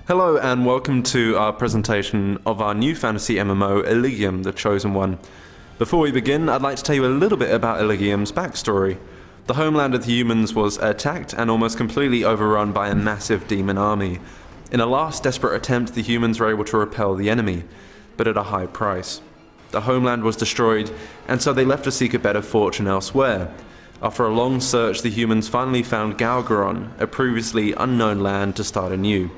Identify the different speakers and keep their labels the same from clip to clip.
Speaker 1: Hello and welcome to our presentation of our new fantasy MMO, Eligium, the Chosen One. Before we begin, I'd like to tell you a little bit about Eligium's backstory. The homeland of the humans was attacked and almost completely overrun by a massive demon army. In a last desperate attempt, the humans were able to repel the enemy, but at a high price. The homeland was destroyed, and so they left to seek a better fortune elsewhere. After a long search, the humans finally found Galgaron, a previously unknown land, to start anew.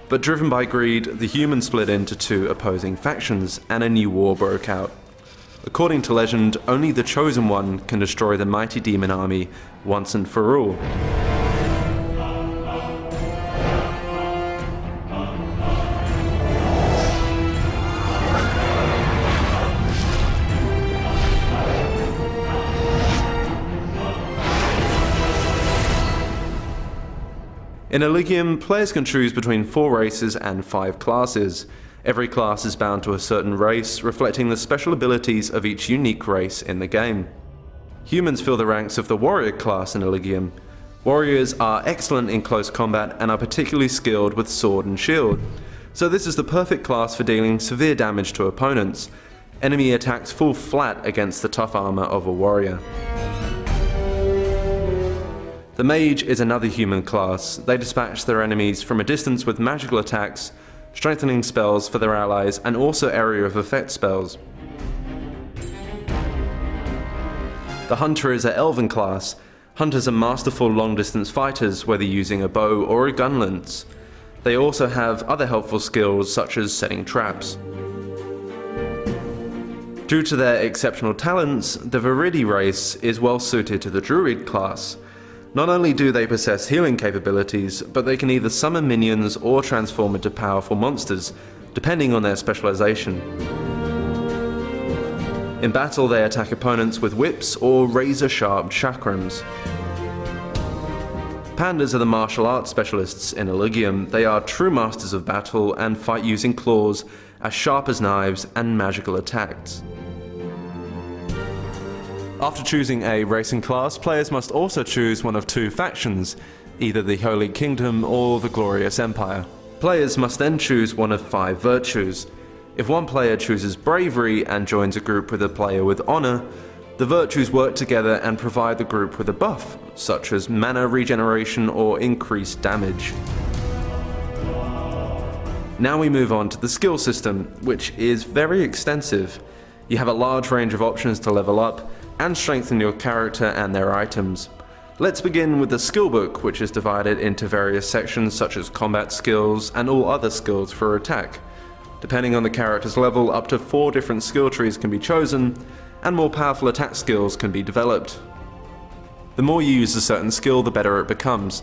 Speaker 1: But driven by greed, the humans split into two opposing factions, and a new war broke out. According to legend, only the Chosen One can destroy the mighty demon army once and for all. In Eligium, players can choose between 4 races and 5 classes. Every class is bound to a certain race, reflecting the special abilities of each unique race in the game. Humans fill the ranks of the warrior class in Eligium. Warriors are excellent in close combat and are particularly skilled with sword and shield, so this is the perfect class for dealing severe damage to opponents. Enemy attacks fall flat against the tough armor of a warrior. The mage is another human class. They dispatch their enemies from a distance with magical attacks, strengthening spells for their allies, and also area of effect spells. The hunter is an elven class. Hunters are masterful long-distance fighters, whether using a bow or a gun lance. They also have other helpful skills such as setting traps. Due to their exceptional talents, the Viridi race is well suited to the druid class. Not only do they possess healing capabilities, but they can either summon minions or transform into powerful monsters, depending on their specialization. In battle, they attack opponents with whips or razor-sharp chakrams. Pandas are the martial arts specialists in Eligium. They are true masters of battle and fight using claws as sharp as knives and magical attacks. After choosing a racing class, players must also choose one of 2 factions, either the Holy Kingdom or the Glorious Empire. Players must then choose one of 5 virtues. If one player chooses bravery and joins a group with a player with honor, the virtues work together and provide the group with a buff, such as mana regeneration or increased damage. Now we move on to the skill system, which is very extensive. You have a large range of options to level up and strengthen your character and their items. Let's begin with the skill book, which is divided into various sections such as combat skills and all other skills for attack. Depending on the character's level, up to 4 different skill trees can be chosen, and more powerful attack skills can be developed. The more you use a certain skill, the better it becomes.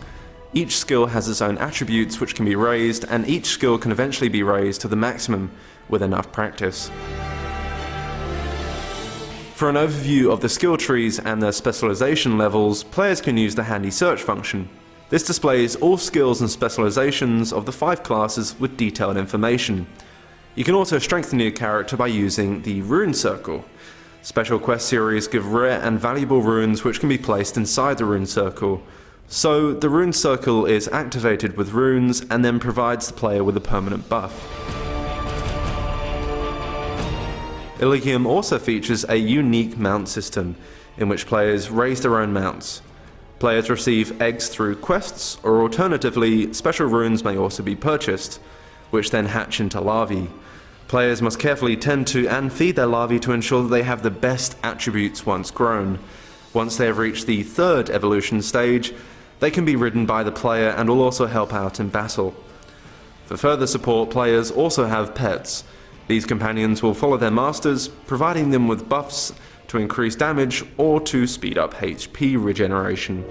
Speaker 1: Each skill has its own attributes which can be raised, and each skill can eventually be raised to the maximum with enough practice. For an overview of the skill trees and their specialization levels, players can use the handy search function. This displays all skills and specializations of the 5 classes with detailed information. You can also strengthen your character by using the rune circle. Special quest series give rare and valuable runes which can be placed inside the rune circle. So the rune circle is activated with runes and then provides the player with a permanent buff. Eligium also features a unique mount system, in which players raise their own mounts. Players receive eggs through quests, or alternatively, special runes may also be purchased, which then hatch into larvae. Players must carefully tend to and feed their larvae to ensure that they have the best attributes once grown. Once they have reached the 3rd evolution stage, they can be ridden by the player and will also help out in battle. For further support, players also have pets. These companions will follow their masters, providing them with buffs to increase damage or to speed up HP regeneration.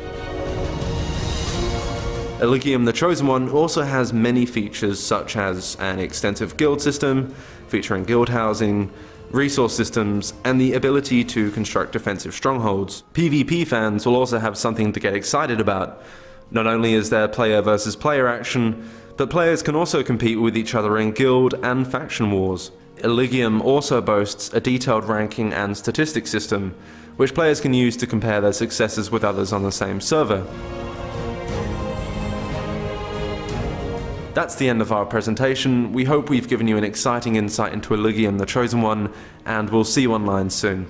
Speaker 1: Eligium the Chosen One also has many features such as an extensive guild system, featuring guild housing, resource systems, and the ability to construct defensive strongholds. PvP fans will also have something to get excited about. Not only is there player versus player action, but players can also compete with each other in guild and faction wars. Eligium also boasts a detailed ranking and statistics system, which players can use to compare their successes with others on the same server. That's the end of our presentation. We hope we've given you an exciting insight into Eligium, the Chosen One, and we'll see you online soon.